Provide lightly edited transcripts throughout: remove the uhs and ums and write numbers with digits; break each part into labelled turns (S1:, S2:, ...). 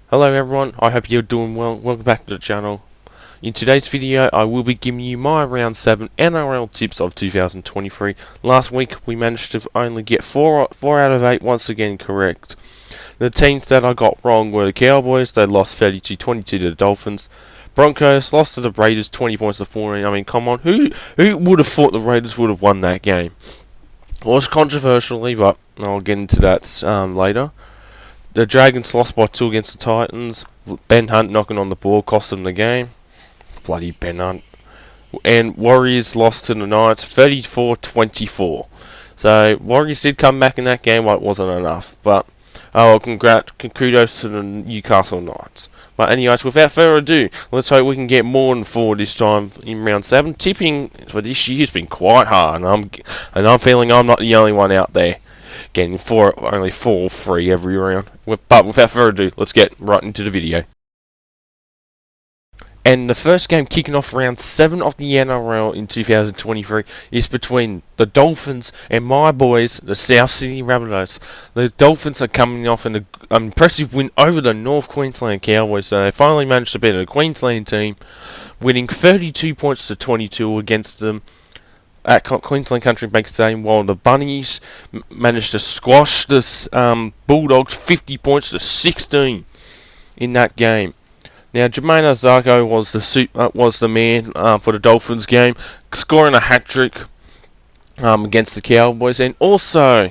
S1: Hello everyone, I hope you're doing well. Welcome back to the channel. In today's video I will be giving you my round 7 NRL tips of 2023. Last week we managed to only get 4 out of 8 once again correct. The teams that I got wrong were the Cowboys. They lost 32-22 to the Dolphins. Broncos lost to the Raiders 20 points to 14. I mean, come on, who would have thought the Raiders would have won that game? It was controversially, but I'll get into that later. The Dragons lost by 2 against the Titans. Ben Hunt knocking on the ball cost them the game. Bloody Ben Hunt. And Warriors lost to the Knights 34-24. So Warriors did come back in that game, but it wasn't enough. But kudos to the Newcastle Knights. But anyways, without further ado, let's hope we can get more than 4 this time in round 7. Tipping for this year has been quite hard, and I'm feeling I'm not the only one out there getting only 4 or 3 every round. But without further ado, let's get right into the video. And the first game kicking off round 7 of the NRL in 2023 is between the Dolphins and my boys, the South Sydney Rabbitohs. The Dolphins are coming off an impressive win over the North Queensland Cowboys, so they finally managed to beat a Queensland team, winning 32 points to 22 against them at Queensland Country Bank Stadium, while the Bunnies managed to squash the Bulldogs 50 points to 16 in that game. Now, Jermaine Azarko was the man for the Dolphins game, scoring a hat-trick against the Cowboys, and also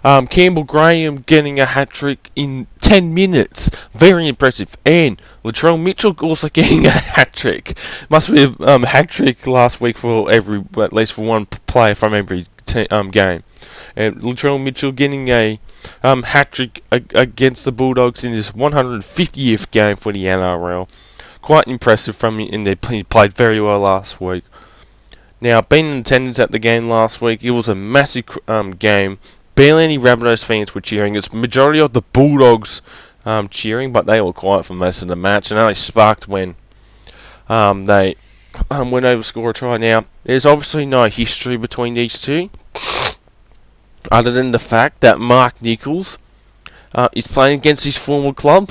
S1: Campbell Graham getting a hat-trick in 10 minutes. Very impressive. And Latrell Mitchell also getting a hat-trick. Must be a hat-trick last week for at least for one player from every game. And Latrell Mitchell getting a hat-trick against the Bulldogs in his 150th game for the NRL. Quite impressive from him, and he played very well last week. Now, being in attendance at the game last week, it was a massive game. Barely any Rabbitohs fans were cheering. It's majority of the Bulldogs cheering, but they were quiet for most of the match, and only sparked when they went over to score a try. Now, there's obviously no history between these two, other than the fact that Mark Nichols is playing against his former club,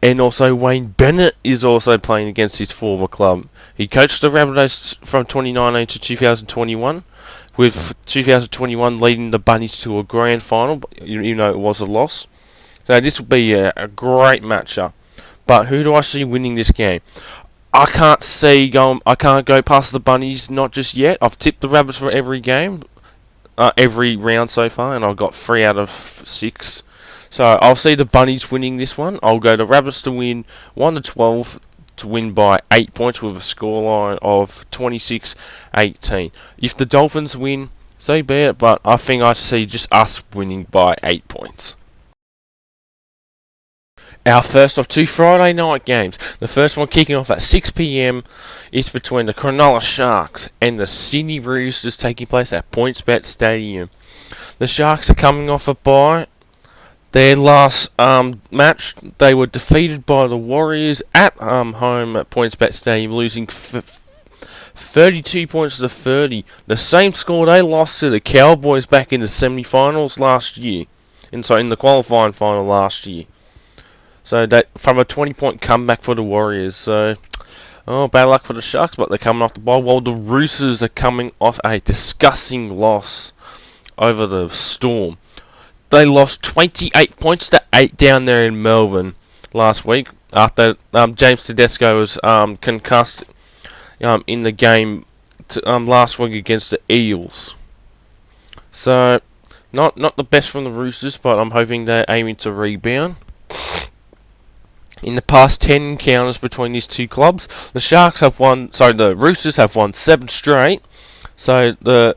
S1: and also Wayne Bennett is also playing against his former club. He coached the Rabbitohs from 2019 to 2021, with 2021 leading the Bunnies to a grand final, even though it was a loss. So this will be a great matchup. But who do I see winning this game? I can't go past the Bunnies, not just yet. I've tipped the Rabbits for every game, every round so far, and I've got 3 out of 6. So I'll see the Bunnies winning this one. I'll go the Rabbits to win 1-12 to win by 8 points with a scoreline of 26-18. If the Dolphins win, so be it, but I think I see just us winning by 8 points. Our first of 2 Friday night games. The first one kicking off at 6 PM is between the Cronulla Sharks and the Sydney Roosters, taking place at PointsBet Stadium. The Sharks are coming off a bye. Their last match, they were defeated by the Warriors at home at PointsBet Stadium, losing 32 points to 30. The same score they lost to the Cowboys back in the semi-finals last year, in the qualifying final last year. So that from a 20-point comeback for the Warriors. So, bad luck for the Sharks, but they're coming off the ball, while the Roosters are coming off a disgusting loss over the Storm. They lost 28 points to 8 down there in Melbourne last week after James Tedesco was concussed in the game last week against the Eels. So, not the best from the Roosters, but I'm hoping they're aiming to rebound. In the past 10 encounters between these two clubs, the Roosters have won 7 straight. The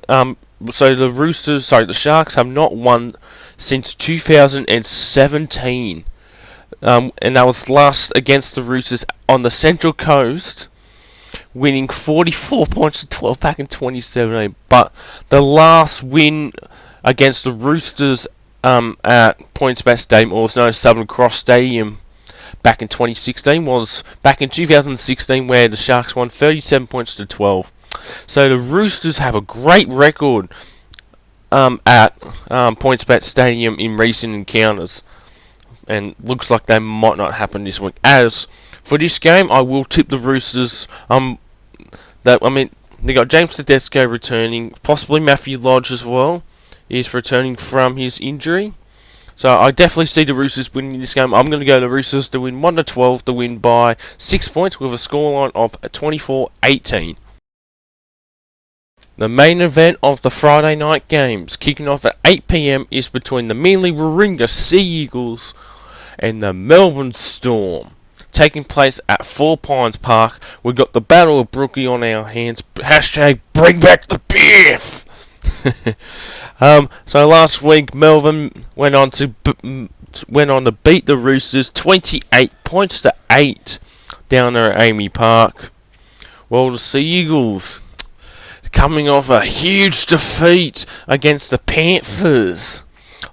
S1: Sharks have not won since 2017, and that was last against the Roosters on the Central Coast, winning 44 points to 12 back in 2017. But the last win against the Roosters at PointsBet Stadium, also known as Southern Cross Stadium, back in 2016 was back in 2016, where the Sharks won 37 points to 12. So the Roosters have a great record at PointsBet Stadium in recent encounters. and looks like they might not happen this week. As for this game, I will tip the Roosters. They got James Tedesco returning, possibly Matthew Lodge as well. He's returning from his injury. So I definitely see the Roosters winning this game. I'm going to go the Roosters to win 1-12, to win by 6 points with a scoreline of 24-18. The main event of the Friday night games, kicking off at 8 PM, is between the Manly Warringah Sea Eagles and the Melbourne Storm. Taking place at 4 Pines Park. We've got the Battle of Brookie on our hands. Hashtag bring back the beef! So last week Melbourne went on to beat the Roosters 28-8 down there at Amy Park. Well, the Sea Eagles coming off a huge defeat against the Panthers,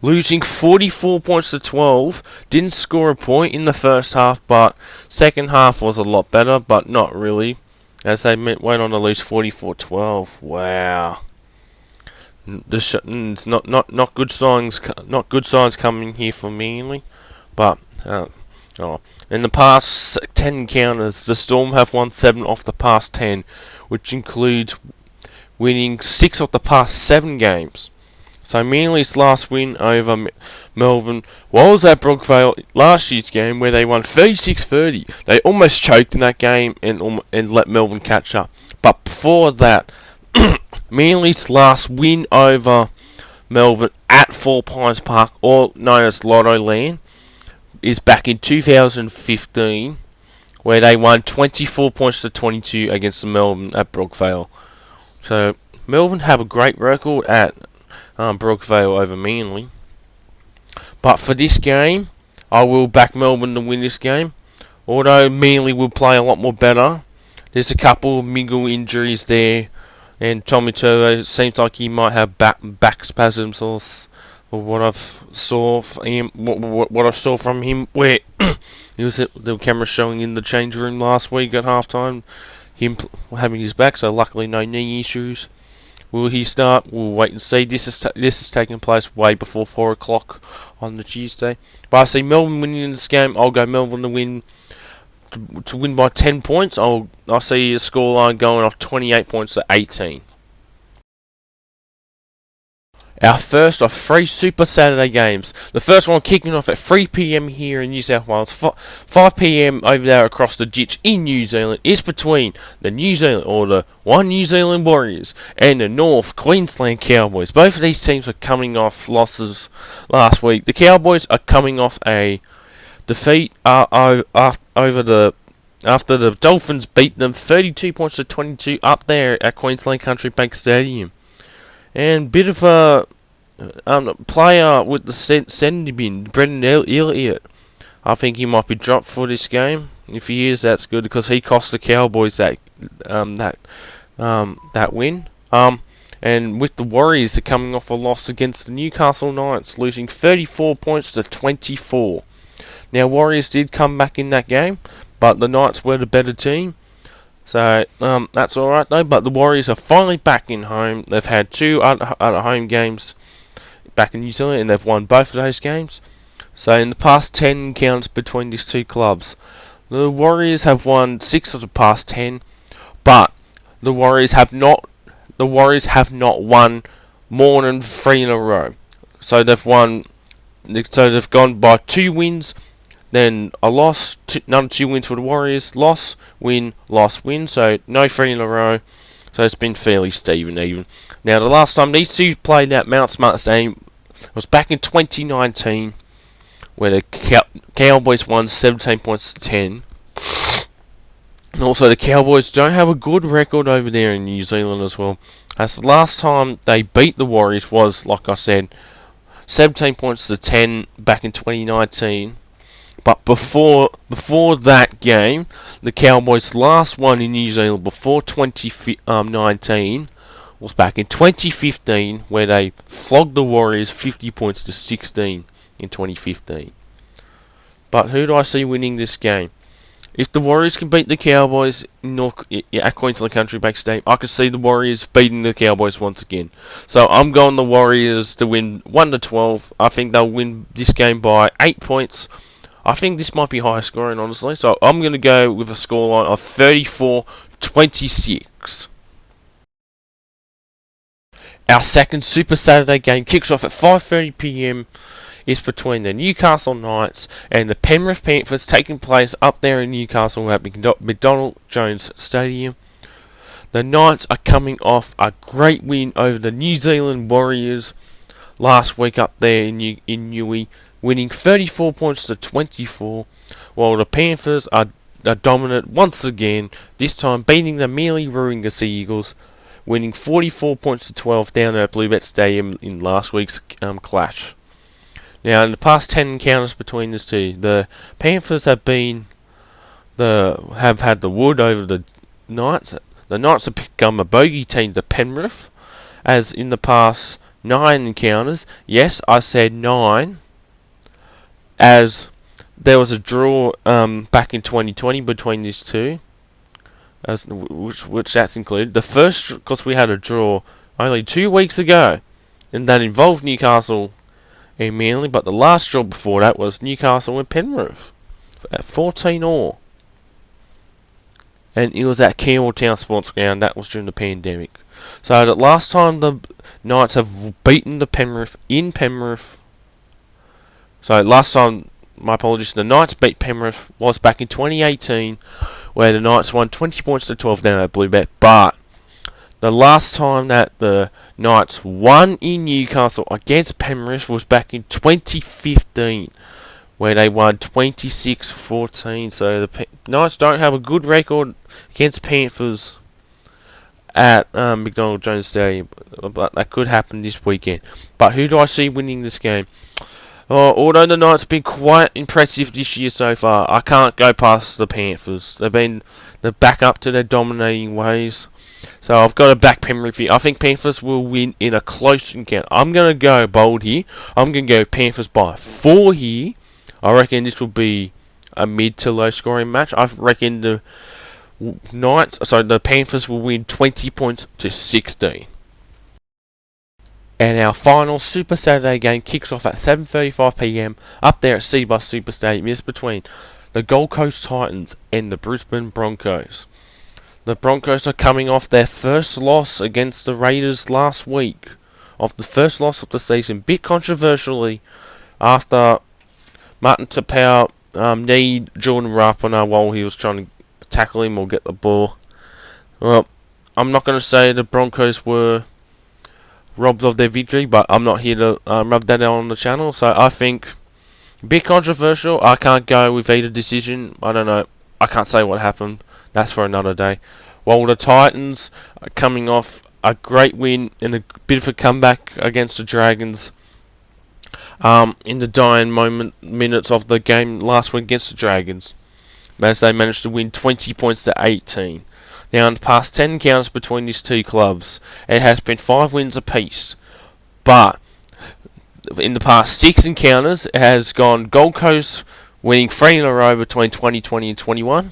S1: losing 44-12. Didn't score a point in the first half, but second half was a lot better, but not really, as they went on to lose 44-12. Wow. It's not good signs. Not good signs coming here for Manly, but in the past 10 encounters, the Storm have won 7 off the past 10, which includes winning 6 of the past 7 games. So Manly's last win over Melbourne was at Brookvale last year's game, where they won 36-30. They almost choked in that game and let Melbourne catch up. But before that, Manly's last win over Melbourne at 4 Pines Park, or known as Lotto Land, is back in 2015, where they won 24-22 against the Melbourne at Brookvale. So Melbourne have a great record at Brookvale over Manly. But for this game, I will back Melbourne to win this game, although Manly will play a lot more better. There's a couple of mingle injuries there, and Tommy Turbo seems like he might have back spasms or what I saw from him. What I saw from him, where he was the camera showing in the change room last week at halftime, him having his back. So luckily, no knee issues. Will he start? We'll wait and see. This is taking place way before 4 o'clock on the Tuesday. But I see Melbourne winning this game. I'll go Melbourne to win. To win by 10 points, I'll see a scoreline going off 28 points to 18. Our first of 3 Super Saturday games. The first one kicking off at 3 PM here in New South Wales, 5 PM over there across the ditch in New Zealand, is between the New Zealand Warriors and the North Queensland Cowboys. Both of these teams are coming off losses last week. The Cowboys are coming off a defeat after the Dolphins beat them 32-22 up there at Queensland Country Bank Stadium. And bit of a player with the sending bin, Brendan Elliott. I think he might be dropped for this game. If he is, that's good, because he cost the Cowboys that win. And with the Warriors, they're coming off a loss against the Newcastle Knights, losing 34-24. Now, Warriors did come back in that game, but the Knights were the better team. So, that's alright though. But the Warriors are finally back in home. They've had 2 other home games back in New Zealand, and they've won both of those games. So, in the past 10 encounters between these 2 clubs, the Warriors have won 6 of the past 10, but the Warriors have not won more than 3 in a row. So they've gone by 2 wins, then a loss, another 2 wins for the Warriors, loss, win, so no 3 in a row. So it's been fairly even. Now, the last time these 2 played at Mount Smart Stadium was back in 2019, where the Cowboys won 17-10. And also, the Cowboys don't have a good record over there in New Zealand as well, as the last time they beat the Warriors was, like I said, 17-10 back in 2019. But before that game, the Cowboys' last one in New Zealand before 2019 was back in 2015, where they flogged the Warriors 50-16 in 2015. But who do I see winning this game? If the Warriors can beat the Cowboys in at Queensland Country Bank Stadium, I could see the Warriors beating the Cowboys once again. So I'm going the Warriors to win 1-12. I think they'll win this game by 8 points. I think this might be high scoring, honestly. So I'm going to go with a scoreline of 34-26. Our second Super Saturday game kicks off at 5:30 p.m. is between the Newcastle Knights and the Penrith Panthers, taking place up there in Newcastle at McDonald Jones Stadium. The Knights are coming off a great win over the New Zealand Warriors last week up there in Newey, winning 34 points to 24, while the Panthers are dominant once again, this time beating the merely Warringah Sea Eagles, winning 44 points to 12 down there at Bluebet Stadium in last week's clash. Now, in the past 10 encounters between these two, the Panthers have had the wood over the Knights. The Knights have become a bogey team to Penrith, as in the past 9 encounters. Yes, I said 9, as there was a draw back in 2020 between these two, which that's included. The first, because we had a draw only 2 weeks ago, and that involved Newcastle and Manly, but the last draw before that was Newcastle and Penrith at 14-all, and it was at Campbelltown Sports Ground. That was during the pandemic. So the last time the Knights have beaten the Penrith in Penrith, so last time, my apologies, the Knights beat Penrith was back in 2018, where the Knights won 20 points to 12 down at Bluebet. But the last time that the Knights won in Newcastle against Penrith was back in 2015, where they won 26-14. So the Knights don't have a good record against Panthers at McDonald Jones Stadium, but that could happen this weekend. But who do I see winning this game? Although the Knights have been quite impressive this year so far, I can't go past the Panthers. They're back up to their dominating ways. So I've got to back Penrith here. I think Panthers will win in a close encounter. I'm going to go bold here. I'm going to go Panthers by 4 here. I reckon this will be a mid to low scoring match. I reckon the Panthers will win 20 points to 16. And our final Super Saturday game kicks off at 7:35 p.m. up there at Cbus Super Stadium. It's between the Gold Coast Titans and the Brisbane Broncos. The Broncos are coming off their first loss against the Raiders last week, of the first loss of the season, bit controversially, after Martin Tapau kneed Jordan Rapana while he was trying to tackle him or get the ball. Well, I'm not going to say the Broncos were robbed of their victory, but I'm not here to rub that out on the channel. So I think a bit controversial. I can't go with either decision. I don't know. I can't say what happened. That's for another day. While the Titans are coming off a great win and a bit of a comeback against the Dragons in the dying minutes of the game last week against the Dragons, as they managed to win 20 points to 18. Now, in the past 10 encounters between these two clubs, it has been 5 wins apiece. But in the past 6 encounters, it has gone Gold Coast winning 3 in a row between 2020 and 21.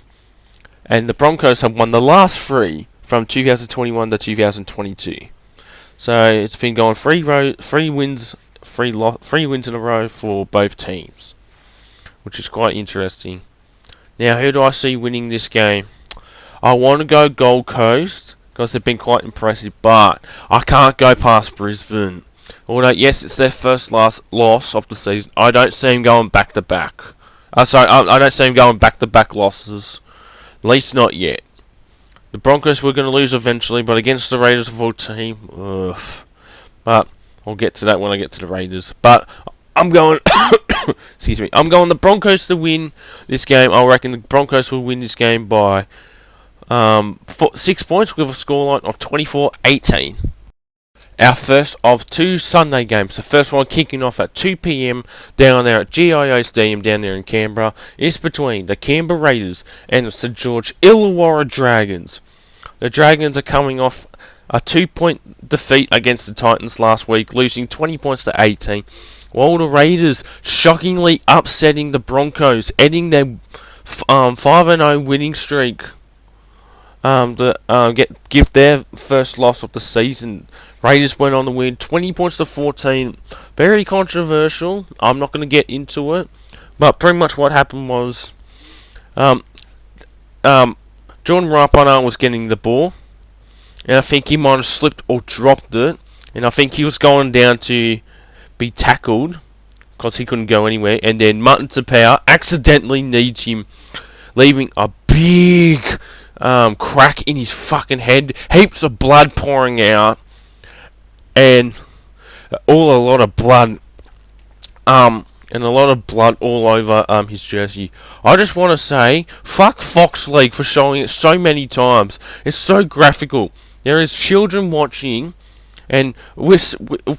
S1: And the Broncos have won the last 3 from 2021 to 2022. So it's been going 3 wins in a row for both teams, which is quite interesting. Now, who do I see winning this game? I want to go Gold Coast because they've been quite impressive, but I can't go past Brisbane. Although, yes, it's their first loss of the season, I don't see them going back to back. I don't see them going back to back losses. At least not yet. The Broncos were going to lose eventually, but against the Raiders of all team, but I'll get to that when I get to the Raiders. But I'm going. Excuse me. I'm going the Broncos to win this game. I reckon the Broncos will win this game by 6 points with a scoreline of 24-18. Our first of 2 Sunday games. The first one kicking off at 2 p.m. down there at GIO Stadium down there in Canberra is between the Canberra Raiders and the St George Illawarra Dragons. The Dragons are coming off a 2-point defeat against the Titans last week, losing 20 points to 18, while the Raiders shockingly upsetting the Broncos, ending their 5-0 winning streak. To give their first loss of the season. Raiders went on to win 20 points to 14. Very controversial. I'm not going to get into it, but pretty much what happened was, um, Jordan Rapana was getting the ball, and I think he might have slipped or dropped it, and I think he was going down to be tackled because he couldn't go anywhere, and then Mutton Tapau accidentally needs him, leaving a big crack in his fucking head, heaps of blood pouring out, and a lot of blood, and a lot of blood all over his jersey. I just want to say, fuck Fox League for showing it so many times. It's so graphical. There is children watching, and once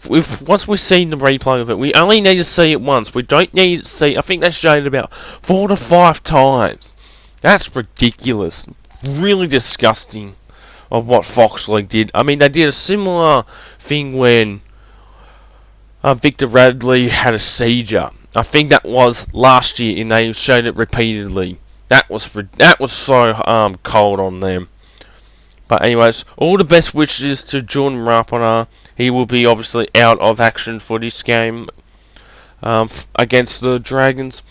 S1: we've seen the replay of it, we only need to see it once. We don't need to see. I think they showed it about 4 to 5 times. That's ridiculous. Really disgusting of what Fox League did. I mean, they did a similar thing when Victor Radley had a seizure. I think that was last year, and they showed it repeatedly. That was so cold on them. But anyways, all the best wishes to Jordan Rapana. He will be obviously out of action for this game against the Dragons.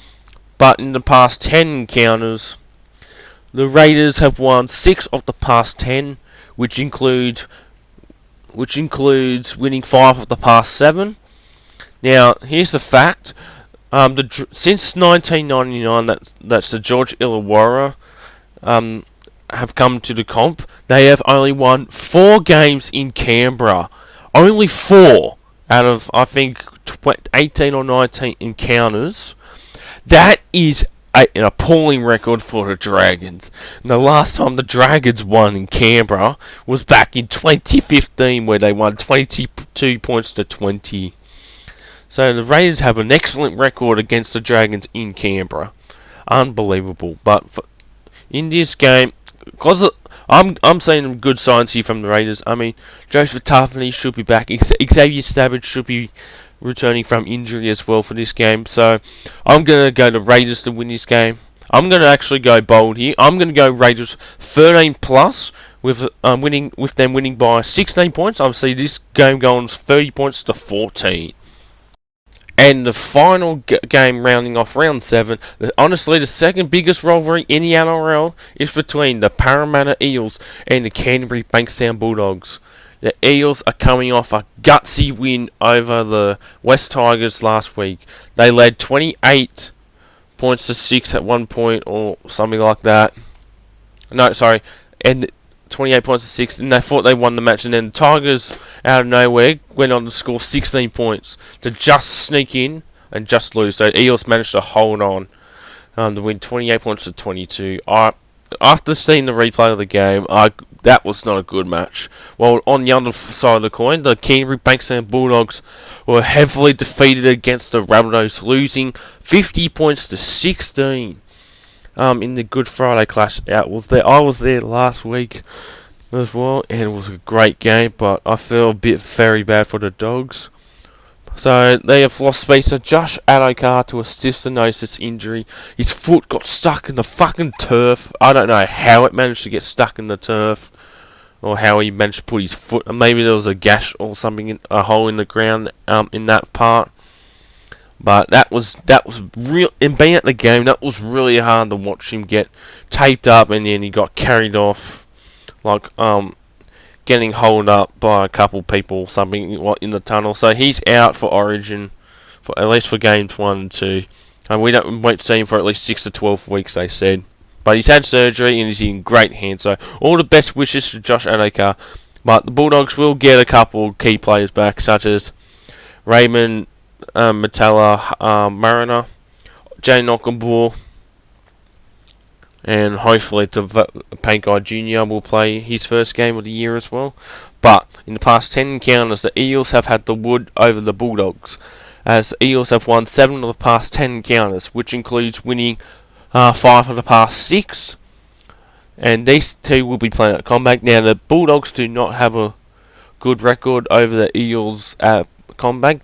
S1: But in the past 10 encounters, the Raiders have won 6 of the past 10, which includes winning 5 of the past 7. Now, here's the fact: since 1999, that's the George Illawarra have come to the comp. They have only won 4 games in Canberra. Only 4 out of, I think, 18 or 19 encounters. That is an appalling record for the Dragons. And the last time the Dragons won in Canberra was back in 2015, where they won 22 points to 20. So the Raiders have an excellent record against the Dragons in Canberra. Unbelievable. But in this game, because I'm seeing good signs here from the Raiders. I mean, Joseph Tafney should be back. Xavier Savage should be returning from injury as well for this game. So I'm going to go to Raiders to win this game. I'm going to actually go bold here. I'm going to go Raiders 13 plus with them winning by 16 points. I see this game going 30 points to 14. And the final game rounding off round 7, honestly the second biggest rivalry in the NRL is between the Parramatta Eels and the Canterbury Bankstown Bulldogs. The Eels are coming off a gutsy win over the West Tigers last week. They led 28 points to 6 at one point or something like that. No, sorry, and 28 points to 6, and they thought they won the match, and then the Tigers out of nowhere went on to score 16 points to just sneak in and just lose. So Eels managed to hold on to win 28 points to 22. After seeing the replay of the game, that was not a good match. Well, on the other side of the coin, the Canterbury Bankstown Bulldogs were heavily defeated against the Rabbitohs, losing 50 points to 16. In the Good Friday clash. I was there last week as well, and it was a great game, but I feel very bad for the Dogs. So they have lost speedster Josh Adokar to a stiff stenosis injury. His foot got stuck in the fucking turf. I don't know how it managed to get stuck in the turf, or how he managed to put his foot. Maybe there was a gash or something, a hole in the ground in that part. But that was real. And being at the game, that was really hard to watch him get taped up, and then he got carried off, like getting held up by a couple people or something in the tunnel. So he's out for Origin, for at least for games 1 and 2. And we won't see him for at least 6 to 12 weeks, they said. But he's had surgery and he's in great hands. So all the best wishes to Josh Adokar. But the Bulldogs will get a couple key players back, such as Raymond Matala Mariner, Jay Nockaball, and hopefully Pankai Jr. will play his first game of the year as well. But in the past 10 encounters, the Eels have had the wood over the Bulldogs, as the Eels have won 7 of the past 10 encounters, which includes winning 5 of the past 6. And these two will be playing at Combank. Now, the Bulldogs do not have a good record over the Eels at Combank.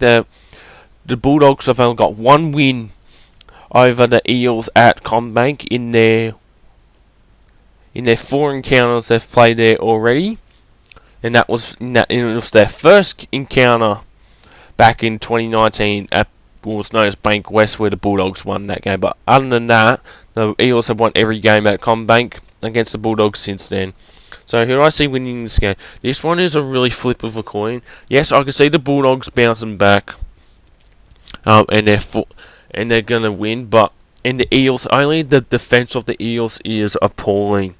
S1: The Bulldogs have only got 1 win over the Eels at CommBank in their 4 encounters they've played there already, and it was their first encounter back in 2019 at what was known as Bank West, where the Bulldogs won that game. But other than that, the Eels have won every game at CommBank against the Bulldogs since then. So who do I see winning this game? This one is a really flip of a coin. Yes, I can see the Bulldogs bouncing back, and they're gonna win. But in the Eels, only the defense of the Eels is appalling.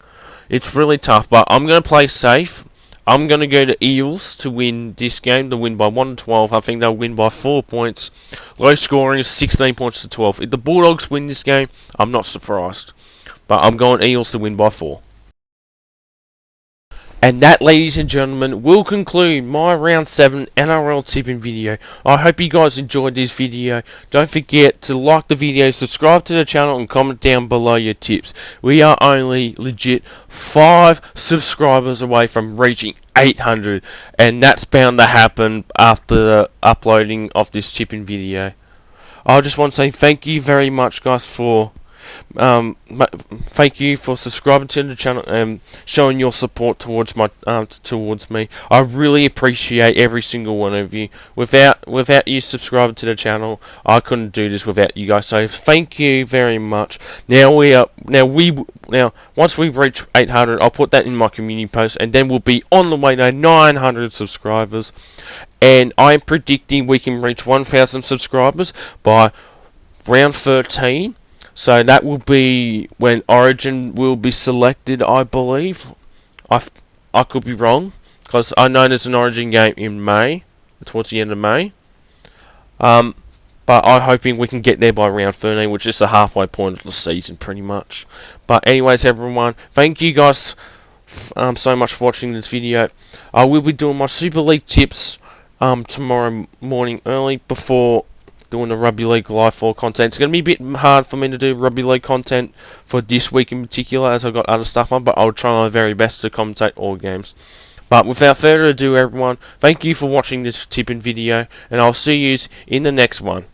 S1: It's really tough. But I'm gonna play safe. I'm going to go to Eels to win this game. To win by 1-12. I think they'll win by 4 points. Low scoring is 16 points to 12. If the Bulldogs win this game, I'm not surprised. But I'm going Eels to win by 4. And that, ladies and gentlemen, will conclude my Round 7 NRL tipping video. I hope you guys enjoyed this video. Don't forget to like the video, subscribe to the channel, and comment down below your tips. We are only legit 5 subscribers away from reaching 800. And that's bound to happen after the uploading of this tipping video. I just want to say thank you very much, guys, for thank you for subscribing to the channel and showing your support towards me. I really appreciate every single one of you. Without you subscribing to the channel, I couldn't do this without you guys. So thank you very much. Now once we reach 800, I'll put that in my community post, and then we'll be on the way to 900 subscribers. And I'm predicting we can reach 1,000 subscribers by round 13. So that will be when Origin will be selected, I believe. I could be wrong, because I know there's an Origin game in May, towards the end of May. But I'm hoping we can get there by round 13, which is the halfway point of the season, pretty much. But anyways, everyone, thank you guys so much for watching this video. I will be doing my Super League tips tomorrow morning early before doing the Rugby League Live 4 content. It's going to be a bit hard for me to do Rugby League content for this week in particular, as I've got other stuff on, but I'll try my very best to commentate all games. But without further ado, everyone, thank you for watching this tipping video, and I'll see you in the next one.